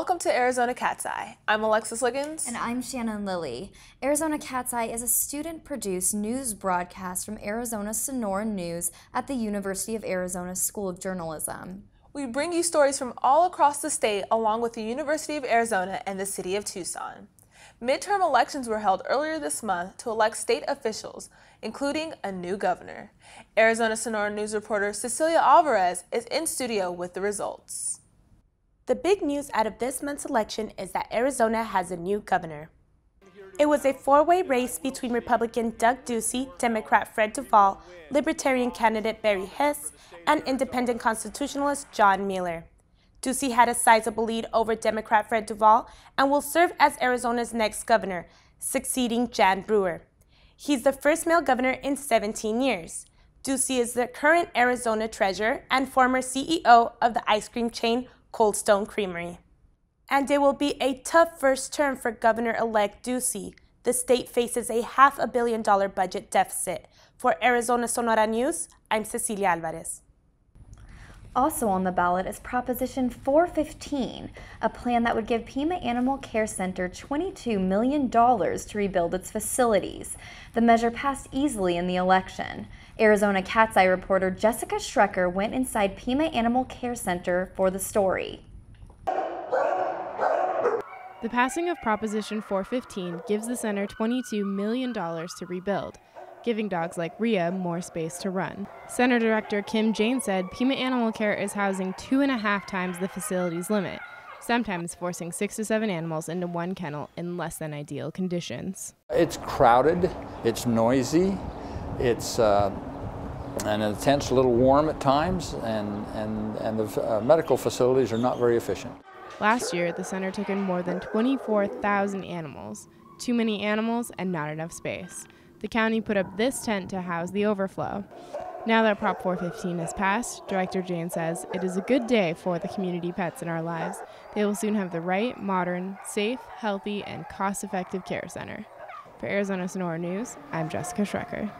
Welcome to Arizona Cat's Eye. I'm Alexis Liggins. And I'm Shannon Lilly. Arizona Cat's Eye is a student-produced news broadcast from Arizona's Sonora News at the University of Arizona School of Journalism. We bring you stories from all across the state along with the University of Arizona and the city of Tucson. Midterm elections were held earlier this month to elect state officials, including a new governor. Arizona Sonora News reporter Cecilia Alvarez is in studio with the results. The big news out of this month's election is that Arizona has a new governor. It was a four-way race between Republican Doug Ducey, Democrat Fred Duvall, Libertarian candidate Barry Hess, and Independent Constitutionalist John Mueller. Ducey had a sizable lead over Democrat Fred Duvall and will serve as Arizona's next governor, succeeding Jan Brewer. He's the first male governor in 17 years. Ducey is the current Arizona treasurer and former CEO of the ice cream chain Cold Stone Creamery. And it will be a tough first term for Governor-elect Ducey. The state faces a $500 million budget deficit. For Arizona Sonora News, I'm Cecilia Alvarez. Also on the ballot is Proposition 415, a plan that would give Pima Animal Care Center $22 million to rebuild its facilities. The measure passed easily in the election. Arizona Cat's Eye reporter Jessica Schrecker went inside Pima Animal Care Center for the story. The passing of Proposition 415 gives the center $22 million to rebuild, giving dogs like Rhea more space to run. Center Director Kim Jane said Pima Animal Care is housing 2.5 times the facility's limit, sometimes forcing 6 to 7 animals into one kennel in less than ideal conditions. It's crowded, it's noisy, it's and the tent's a little warm at times, and the medical facilities are not very efficient. Last year, the center took in more than 24,000 animals. Too many animals and not enough space. The county put up this tent to house the overflow. Now that Prop 415 is passed, Director Jane says it is a good day for the community pets in our lives. They will soon have the right, modern, safe, healthy, and cost-effective care center. For Arizona Sonora News, I'm Jessica Schrecker.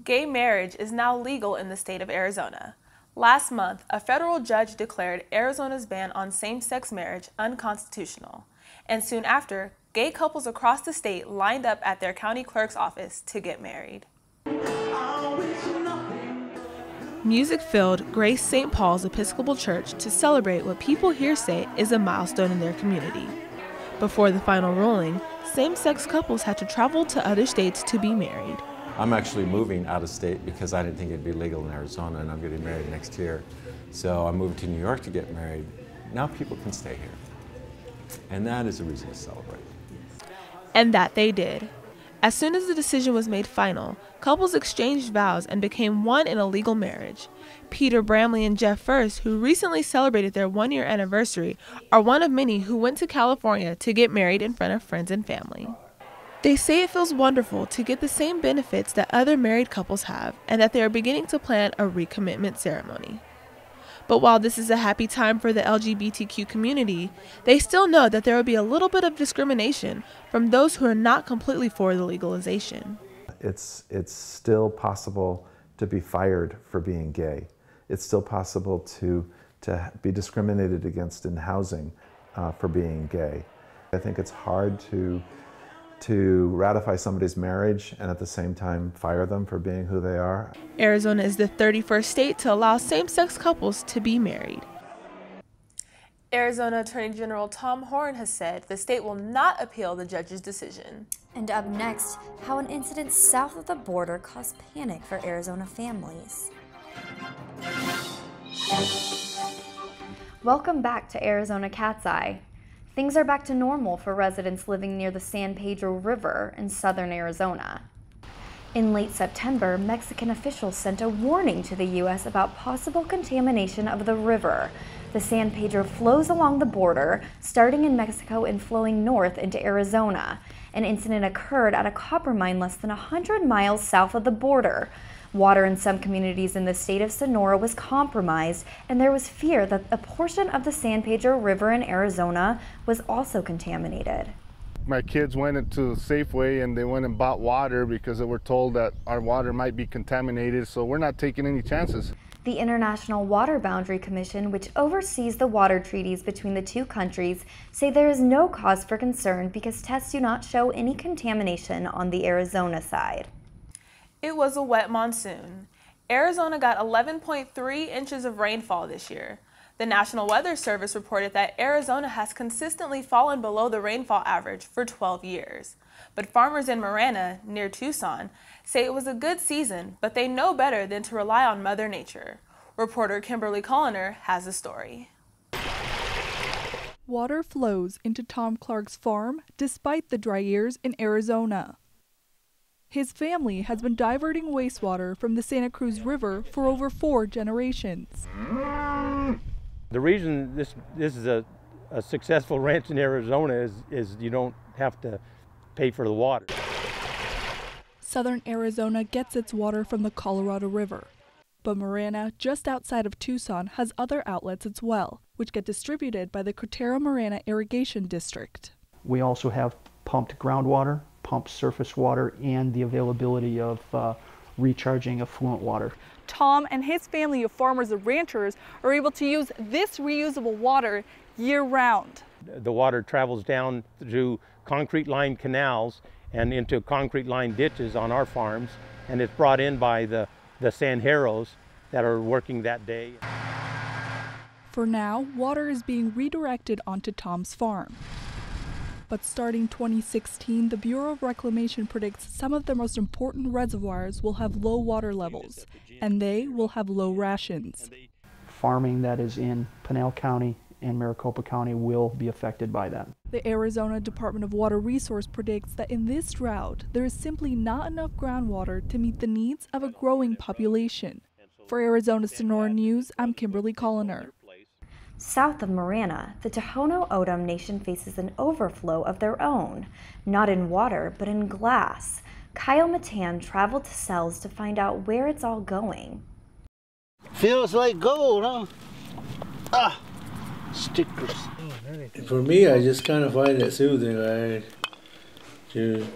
Gay marriage is now legal in the state of Arizona. Last month, a federal judge declared Arizona's ban on same-sex marriage unconstitutional. And soon after, gay couples across the state lined up at their county clerk's office to get married. Music filled Grace St. Paul's Episcopal Church to celebrate what people here say is a milestone in their community. Before the final ruling, same-sex couples had to travel to other states to be married. I'm actually moving out of state because I didn't think it'd be legal in Arizona, and I'm getting married next year. So I'm moving to New York to get married. Now people can stay here. And that is a reason to celebrate. And that they did. As soon as the decision was made final, couples exchanged vows and became one in a legal marriage. Peter Bramley and Jeff First, who recently celebrated their one-year anniversary, are one of many who went to California to get married in front of friends and family. They say it feels wonderful to get the same benefits that other married couples have, and that they are beginning to plan a recommitment ceremony. But while this is a happy time for the LGBTQ community, they still know that there will be a little bit of discrimination from those who are not completely for the legalization. It's still possible to be fired for being gay. It's still possible to be discriminated against in housing for being gay. I think it's hard to ratify somebody's marriage and at the same time fire them for being who they are. Arizona is the 31st state to allow same-sex couples to be married. Arizona Attorney General Tom Horne has said the state will not appeal the judge's decision. And up next, how an incident south of the border caused panic for Arizona families. Welcome back to Arizona Cat's Eye. Things are back to normal for residents living near the San Pedro River in southern Arizona. In late September, Mexican officials sent a warning to the U.S. about possible contamination of the river. The San Pedro flows along the border, starting in Mexico and flowing north into Arizona. An incident occurred at a copper mine less than 100 miles south of the border. Water in some communities in the state of Sonora was compromised, and there was fear that a portion of the San Pedro River in Arizona was also contaminated. My kids went into Safeway and they went and bought water because they were told that our water might be contaminated, so we're not taking any chances. The International Water Boundary Commission, which oversees the water treaties between the two countries, say there is no cause for concern because tests do not show any contamination on the Arizona side. It was a wet monsoon. Arizona got 11.3 inches of rainfall this year. The National Weather Service reported that Arizona has consistently fallen below the rainfall average for 12 years. But farmers in Marana, near Tucson, say it was a good season, but they know better than to rely on Mother Nature. Reporter Kimberly Colliner has the story. Water flows into Tom Clark's farm despite the dry years in Arizona. His family has been diverting wastewater from the Santa Cruz River for over 4 generations. The reason this is a successful ranch in Arizona is you don't have to pay for the water. Southern Arizona gets its water from the Colorado River, but Marana, just outside of Tucson, has other outlets as well, which get distributed by the Cotera-Marana Irrigation District. We also have pumped groundwater, pumped surface water, and the availability of recharging affluent water. Tom and his family of farmers and ranchers are able to use this reusable water year-round. The water travels down through concrete-lined canals and into concrete-lined ditches on our farms, and it's brought in by the sandjeros that are working that day. For now, water is being redirected onto Tom's farm. But starting 2016, the Bureau of Reclamation predicts some of the most important reservoirs will have low water levels, and they will have low rations. Farming that is in Pinal County and Maricopa County will be affected by that. The Arizona Department of Water Resource predicts that in this drought, there is simply not enough groundwater to meet the needs of a growing population. For Arizona Sonora News, I'm Kimberly Colliner. South of Marana, the Tohono O'odham Nation faces an overflow of their own, not in water, but in glass. Kyle Matan traveled to Cells to find out where it's all going. Feels like gold, huh? Ah, stickers. For me, I just kind of find it soothing, right? To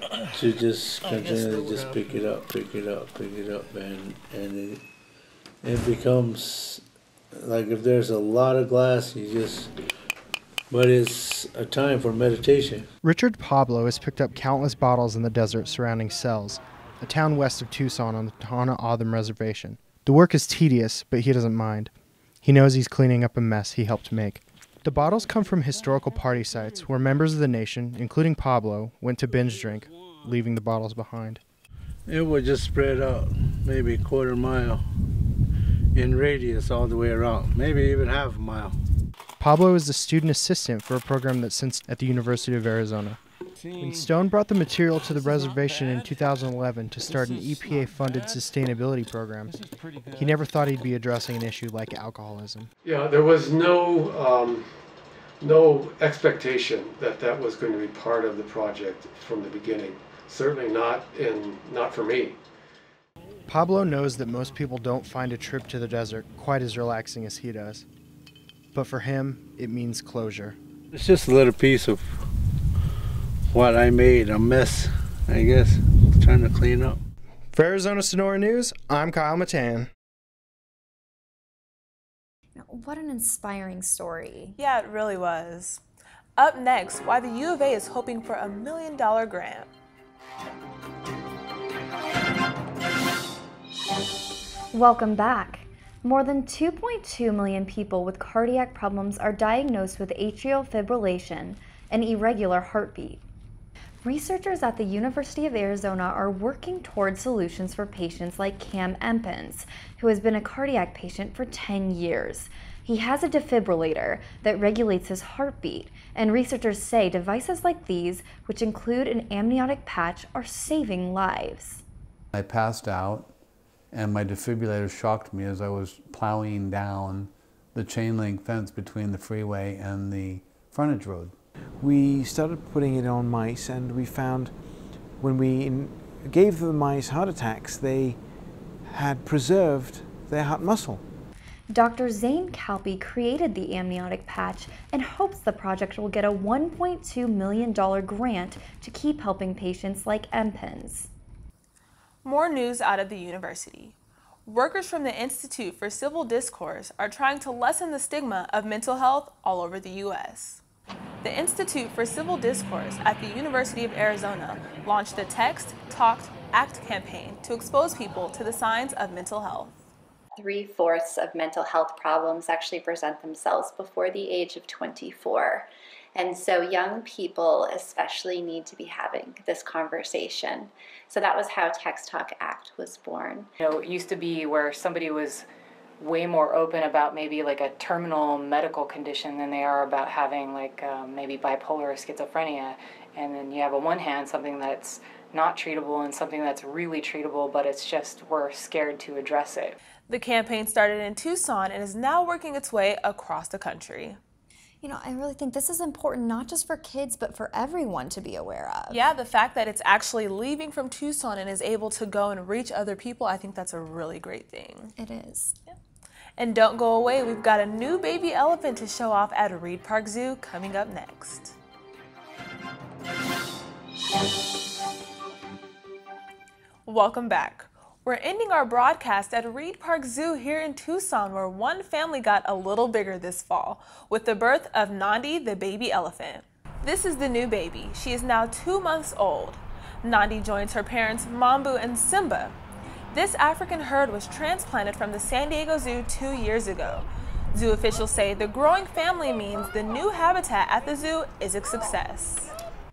just continually just pick it up, and it becomes like if there's a lot of glass, but it's a time for meditation. Richard Pablo has picked up countless bottles in the desert surrounding Cells, a town west of Tucson on the Tohono O'odham Reservation. The work is tedious, but he doesn't mind. He knows he's cleaning up a mess he helped make. The bottles come from historical party sites where members of the nation, including Pablo, went to binge drink, leaving the bottles behind. It would just spread out maybe a quarter mile in radius all the way around, maybe even half a mile. Pablo is the student assistant for a program that sits at the University of Arizona. When Stone brought the material to the reservation in 2011 to start an EPA-funded sustainability program, he never thought he'd be addressing an issue like alcoholism. Yeah, there was no expectation that was going to be part of the project from the beginning. Certainly not for me. Pablo knows that most people don't find a trip to the desert quite as relaxing as he does. But for him, it means closure. It's just a little piece of what I made, a mess, I guess, trying to clean up. For Arizona Sonora News, I'm Kyle Matan. What an inspiring story. Yeah, it really was. Up next, why the U of A is hoping for $1 million grant. Welcome back. More than 2.2 million people with cardiac problems are diagnosed with atrial fibrillation, an irregular heartbeat. Researchers at the University of Arizona are working toward solutions for patients like Cam Empens, who has been a cardiac patient for 10 years. He has a defibrillator that regulates his heartbeat, and researchers say devices like these, which include an amniotic patch, are saving lives. I passed out, and my defibrillator shocked me as I was plowing down the chain link fence between the freeway and the frontage road. We started putting it on mice, and we found when we gave the mice heart attacks, they had preserved their heart muscle. Dr. Zane Kalpe created the amniotic patch and hopes the project will get a $1.2 million grant to keep helping patients like Empens. More news out of the university. Workers from the Institute for Civil Discourse are trying to lessen the stigma of mental health all over the U.S. The Institute for Civil Discourse at the University of Arizona launched the Text, Talk, Act campaign to expose people to the signs of mental health. 3/4 of mental health problems actually present themselves before the age of 24. And so young people especially need to be having this conversation. So that was how Text Talk Act was born. You know, it used to be where somebody was way more open about maybe like a terminal medical condition than they are about having like maybe bipolar or schizophrenia. And then you have on one hand something that's not treatable and something that's really treatable, but it's just we're scared to address it. The campaign started in Tucson and is now working its way across the country. You know, I really think this is important not just for kids, but for everyone to be aware of. Yeah, the fact that it's actually leaving from Tucson and is able to go and reach other people, I think that's a really great thing. It is. Yeah. And don't go away, we've got a new baby elephant to show off at Reed Park Zoo coming up next. Welcome back. We're ending our broadcast at Reed Park Zoo here in Tucson, where one family got a little bigger this fall with the birth of Nandi, the baby elephant. This is the new baby. She is now 2 months old. Nandi joins her parents Mambu and Simba. This African herd was transplanted from the San Diego Zoo 2 years ago. Zoo officials say the growing family means the new habitat at the zoo is a success.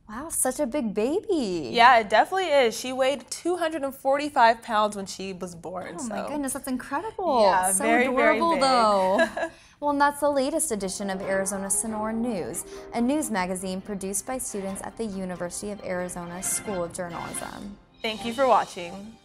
Wow, such a big baby. Yeah, it definitely is. She weighed 245 pounds when she was born. Oh my goodness, that's incredible. Yeah, so very, adorable very big. Though. Well, and that's the latest edition of Arizona Sonora News, a news magazine produced by students at the University of Arizona School of Journalism. Thank you for watching.